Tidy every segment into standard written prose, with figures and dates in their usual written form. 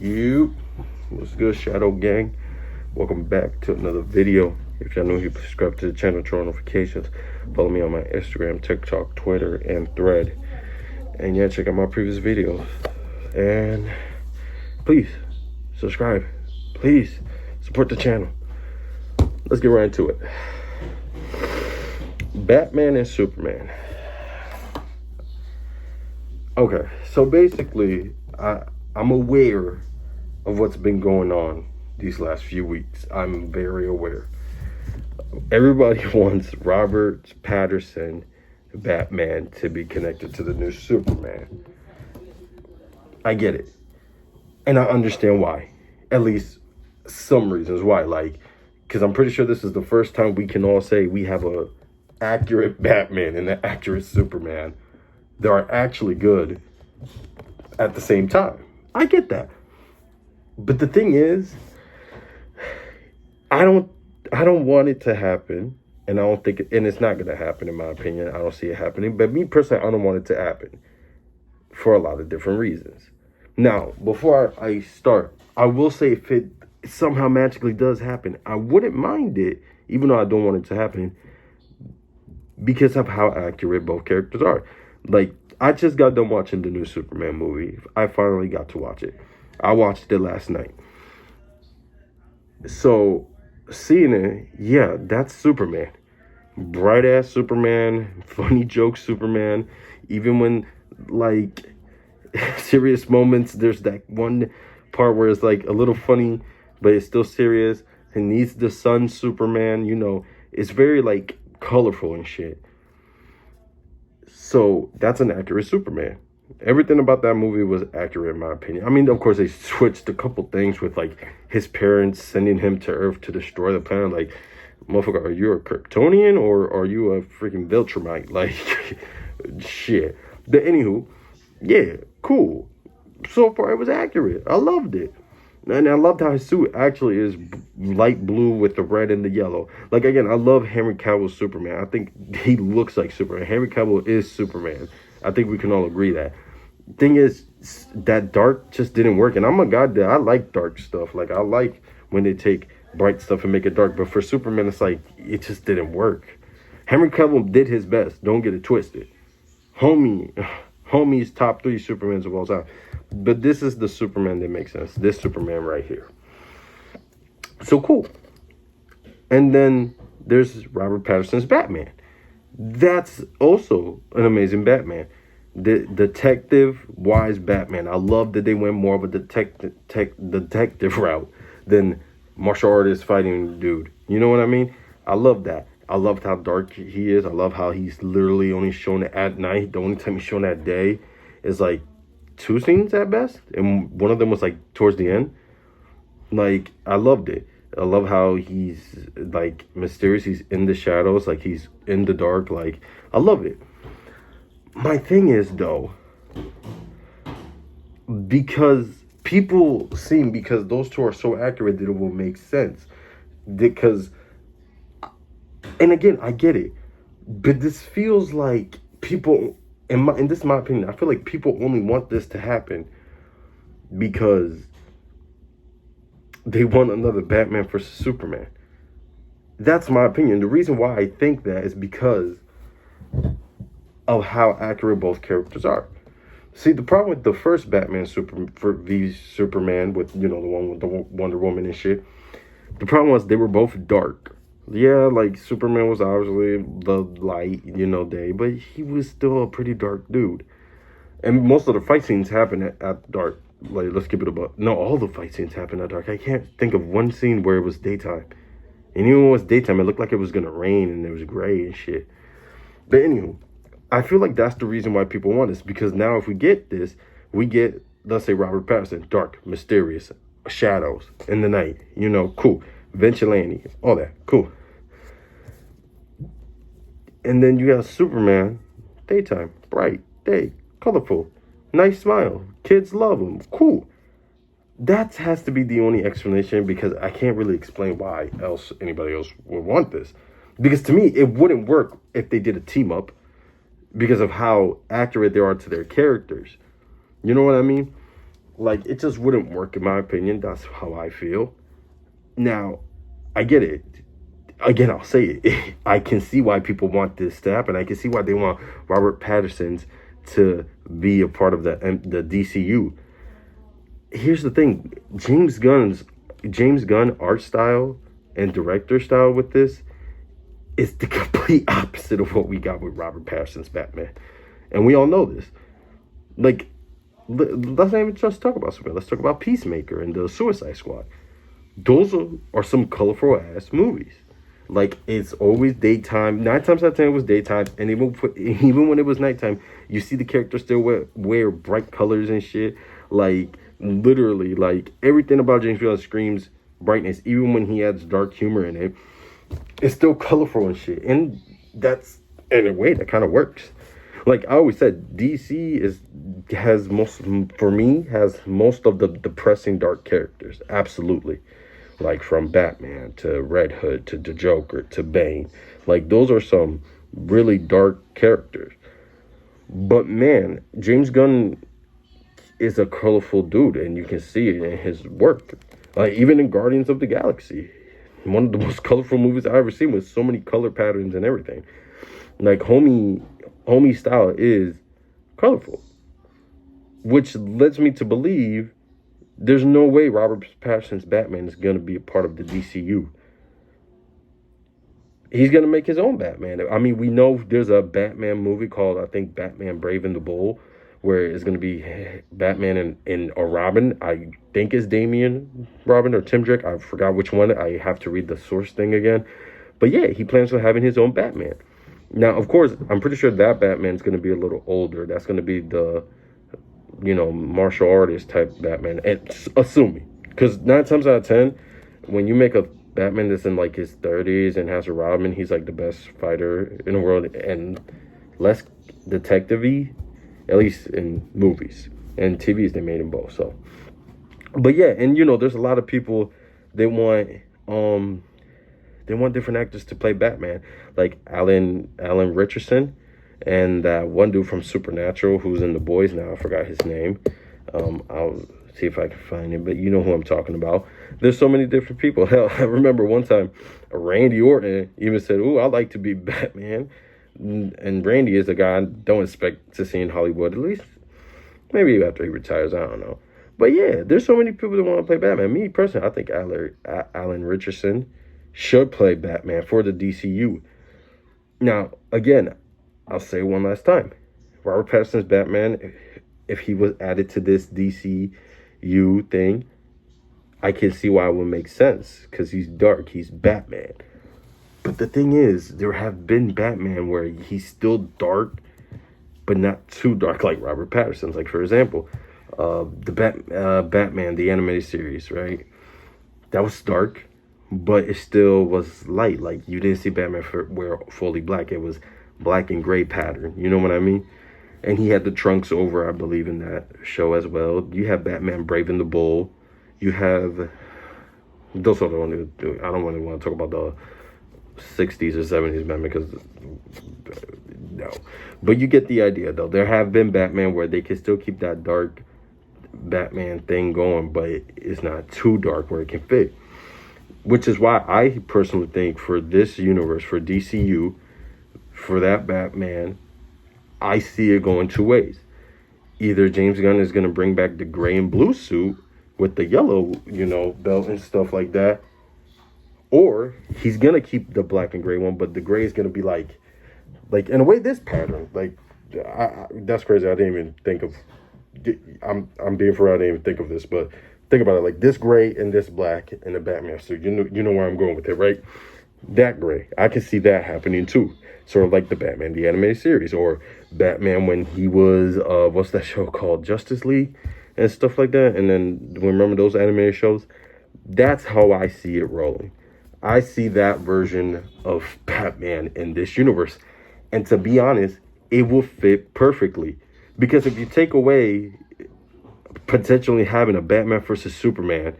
You, what's good, Shadow Gang? Welcome back to another video. If y'all new here, subscribe to the channel, turn on notifications. Follow me on my Instagram, TikTok, Twitter, and Thread. And yeah, check out my previous videos. And please, subscribe. Please, support the channel. Let's get right into it. Batman and Superman. Okay, so basically, I'm aware of what's been going on these last few weeks. I'm very aware. Everybody wants Robert Pattinson, Batman, to be connected to the new Superman. I get it. And I understand why. At least some reasons why. Like, because I'm pretty sure this is the first time we can all say we have a accurate Batman and an accurate Superman that are actually good at the same time. I get that. But the thing is, I don't want it to happen, and I don't think and it's not gonna happen in my opinion. I don't see it happening. But me personally, I don't want it to happen for a lot of different reasons. Now, before I start, I will say if it somehow magically does happen, I wouldn't mind it, even though I don't want it to happen, because of how accurate both characters are. Like, I just got done watching the new Superman movie. I finally got to watch it. I watched it last night. So, seeing it, yeah, that's Superman. Bright ass Superman, funny joke Superman. Even when, like, serious moments, there's that one part where it's like a little funny, but it's still serious. He needs the sun Superman, you know, it's very like colorful and shit. So that's an accurate Superman. Everything about that movie was accurate in my opinion. I mean, of course, they switched a couple things with like his parents sending him to Earth to destroy the planet. Like, motherfucker, are you a Kryptonian or are you a freaking Viltrumite? Like, shit. But anywho, yeah, cool. So far, it was accurate. I loved it. And I loved how his suit actually is light blue with the red and the yellow. Like, again, I love Henry Cavill's Superman. I think he looks like Superman. Henry Cavill is Superman. I think we can all agree that. Thing is, that dark just didn't work. And I'm a guy that I like dark stuff. Like, I like when they take bright stuff and make it dark. But for Superman, it's like, it just didn't work. Henry Cavill did his best. Don't get it twisted. Homie's top 3 Supermans of all time. But this is the Superman that makes sense. This Superman right here. So cool. And then there's Robert Pattinson's Batman. That's also an amazing Batman. The detective-wise Batman. I love that they went more of a detective route than martial artist fighting dude. You know what I mean? I love that. I loved how dark he is. I love how he's literally only shown at night. The only time he's shown at day is like 2 scenes at best, and one of them was like towards the end. Like, I loved it. I love how he's like mysterious. He's in the shadows, like he's in the dark. Like, I love it. My thing is though, because those two are so accurate that it will make sense. Because, and again, I get it, but this feels like people. And this is my opinion. I feel like people only want this to happen because they want another Batman versus Superman. That's my opinion. The reason why I think that is because of how accurate both characters are. See, the problem with the first Batman v Superman, with, you know, the one with the Wonder Woman and shit, the problem was they were both dark. Yeah, like, Superman was obviously the light, you know, day, but he was still a pretty dark dude. And most of the fight scenes happen at dark. Like, let's give it a buck. No, all the fight scenes happen at dark. I can't think of one scene where it was daytime. And even when it was daytime, it looked like it was going to rain and it was gray and shit. But anywho, I feel like that's the reason why people want this. Because now if we get this, we get, let's say, Robert Pattinson, dark, mysterious, shadows in the night. You know, cool. Vigilante, all that, cool. And then you got Superman, daytime, bright, day, colorful, nice smile, kids love him, cool. That has to be the only explanation, because I can't really explain why else anybody else would want this. Because to me, it wouldn't work if they did a team up because of how accurate they are to their characters. You know what I mean? Like, it just wouldn't work in my opinion. That's how I feel. Now, I get it. Again, I'll say it. I can see why people want this to happen. I can see why they want Robert Pattinson's to be a part of the DCU. Here's the thing: James Gunn art style and director style with this is the complete opposite of what we got with Robert Pattinson's Batman, and we all know this. Like, let's not even just talk about Superman. Let's talk about Peacemaker and the Suicide Squad. Those are some colorful ass movies. Like, it's always daytime. 9 times out of 10 it was daytime, and even when it was nighttime, you see the characters still wear bright colors and shit. Like, literally, like, everything about James Gunn screams brightness. Even when he adds dark humor in it, it's still colorful and shit. And that's, in a way, that kind of works. Like I always said, DC has most of the depressing dark characters. Absolutely. Like, from Batman to Red Hood to the Joker to Bane. Like, those are some really dark characters. But man, James Gunn is a colorful dude, and you can see it in his work. Like, even in Guardians of the Galaxy, one of the most colorful movies I've ever seen, with so many color patterns and everything. Like, homie style is colorful, which leads me to believe there's no way Robert Pattinson's Batman is going to be a part of the DCU. He's going to make his own Batman. I mean, we know there's a Batman movie called, I think, Batman Brave and the Bold, where it's going to be Batman and a Robin. I think it's Damian Robin or Tim Drake. I forgot which one. I have to read the source thing again. But yeah, he plans on having his own Batman. Now, of course, I'm pretty sure that Batman's going to be a little older. That's going to be the, martial artist type Batman. And assuming. Because 9 times out of 10, when you make a Batman that's in, like, his 30s and has a Robin, he's, like, the best fighter in the world and less detective-y, at least in movies. And TVs, they made him both, so. But, yeah, and, there's a lot of people, they want different actors to play Batman, like Alan Richardson, and that one dude from Supernatural who's in The Boys now. I forgot his name. I'll see if I can find him, but you know who I'm talking about. There's so many different people. Hell, I remember one time Randy Orton even said, "Ooh, I'd like to be Batman." And Randy is a guy I don't expect to see in Hollywood, at least maybe after he retires. I don't know. But yeah, there's so many people that want to play Batman. Me personally, I think Alan Richardson should play Batman for the DCU. Now, again, I'll say one last time. Robert Pattinson's Batman, if he was added to this DCU thing, I can see why it would make sense. Because he's dark. He's Batman. But the thing is, there have been Batman where he's still dark, but not too dark like Robert Pattinson's. Like, for example, the Batman, the animated series, right? That was dark, but it still was light. Like, you didn't see Batman wear fully black. It was black and gray pattern. You know what I mean? And he had the trunks over, I believe, in that show as well. You have Batman Brave and the Bold. You have... Those are the ones I don't really want to talk about the 60s or 70s Batman, because... No. But you get the idea, though. There have been Batman where they can still keep that dark Batman thing going, but it's not too dark where it can fit. Which is why I personally think for this universe, for DCU, for that Batman, I see it going two ways. Either James Gunn is going to bring back the gray and blue suit with the yellow, belt and stuff like that. Or he's going to keep the black and gray one, but the gray is going to be like in a way, this pattern. Like, that's crazy. I didn't even think of, I'm being for real, I didn't even think of this, but think about it, like this gray and this black in the Batman suit. You know where I'm going with it, right? That gray. I can see that happening too. Sort of like the Batman, the animated series, or Batman when he was, what's that show called? Justice League and stuff like that. And then, remember those animated shows? That's how I see it rolling. I see that version of Batman in this universe. And to be honest, it will fit perfectly. Because if you take away potentially having a Batman versus Superman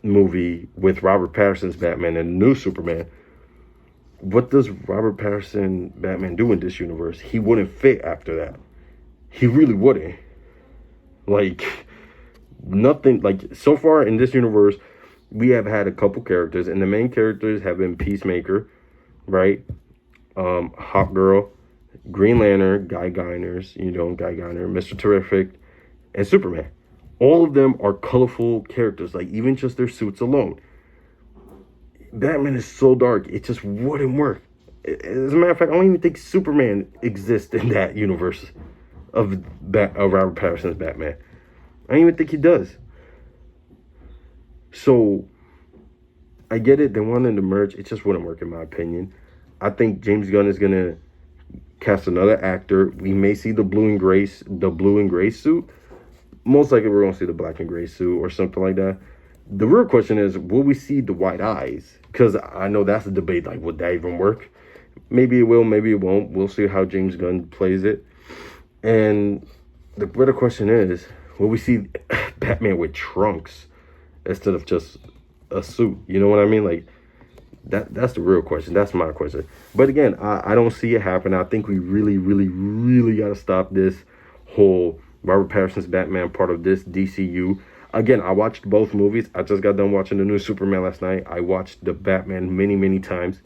movie with Robert Pattinson's Batman and the new Superman, what does Robert Pattinson Batman do in this universe? He wouldn't fit after that. He really wouldn't. Like, Nothing, like, so far in this universe, we have had a couple characters, and the main characters have been Peacemaker, right? Hawk Girl, Green Lantern, Guy Gardner, Mr. Terrific, and Superman. All of them are colorful characters, like, even just their suits alone. Batman is so dark, it just wouldn't work. As a matter of fact, I don't even think Superman exists in that universe of Robert Pattinson's Batman. I don't even think he does. So, I get it, they wanted to merge, it just wouldn't work in my opinion. I think James Gunn is going to cast another actor. We may see the blue and gray suit. Most likely we're going to see the black and gray suit or something like that. The real question is, will we see the white eyes? Because I know that's a debate, like, would that even work? Maybe it will, maybe it won't. We'll see how James Gunn plays it. And the better question is, will we see Batman with trunks instead of just a suit? You know what I mean? Like, that's the real question. That's my question. But again, I don't see it happen. I think we really, really, really got to stop this whole Robert Pattinson's Batman part of this DCU. Again, I watched both movies. I just got done watching the new Superman last night. I watched the Batman many, many times.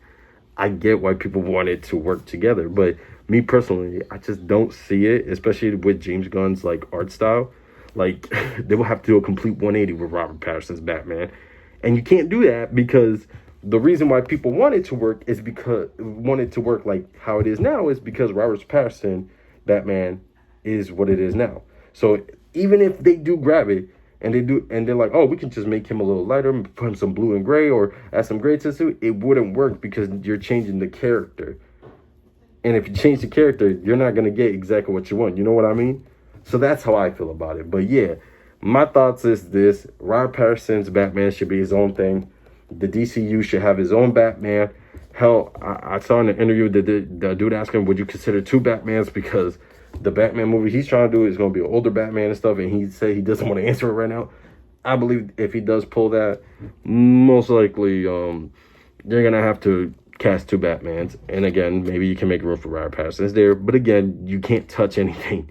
I get why people wanted to work together, but me personally, I just don't see it, especially with James Gunn's, like, art style. Like, they will have to do a complete 180 with Robert Pattinson's Batman. And you can't do that because the reason why people wanted to work like how it is now is because Robert Pattinson Batman is what it is now. So even if they do grab it and they're like, oh, we can just make him a little lighter, put him some blue and gray or add some gray to the suit, it wouldn't work because you're changing the character. And if you change the character, you're not going to get exactly what you want. You know what I mean? So that's how I feel about it. But yeah, my thoughts is this. Robert Pattinson's Batman should be his own thing. The DCU should have his own Batman. Hell, I saw in an interview that the dude asked him, would you consider two Batmans? Because the Batman movie he's trying to do is going to be an older Batman and stuff. And he said he doesn't want to answer it right now. I believe if he does pull that, most likely you're going to have to cast two Batmans. And again, maybe you can make room for Robert Pattinson there. But again, you can't touch anything.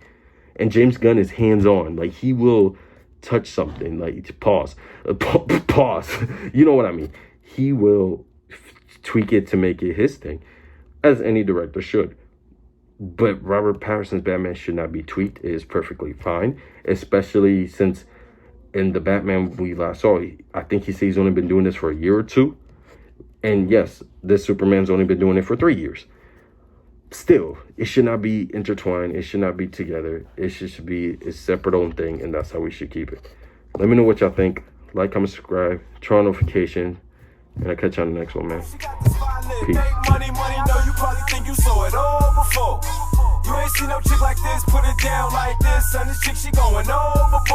And James Gunn is hands-on. Like, he will touch something. Like, pause. You know what I mean? He will tweak it to make it his thing, as any director should. But Robert Pattinson's Batman should not be tweaked. It is perfectly fine, especially since in the Batman we last saw, I think he said he's only been doing this for a year or two. And yes, this Superman's only been doing it for 3 years. Still, it should not be intertwined. It should not be together. It should be a separate own thing, and that's how we should keep it. Let me know what y'all think. Like, comment, subscribe, turn on notifications, and I'll catch you on the next one, man. Peace. Money, no, you probably think you saw it all before. You ain't seen no chick like this, put it down like this. Son, this chick, she going overboard.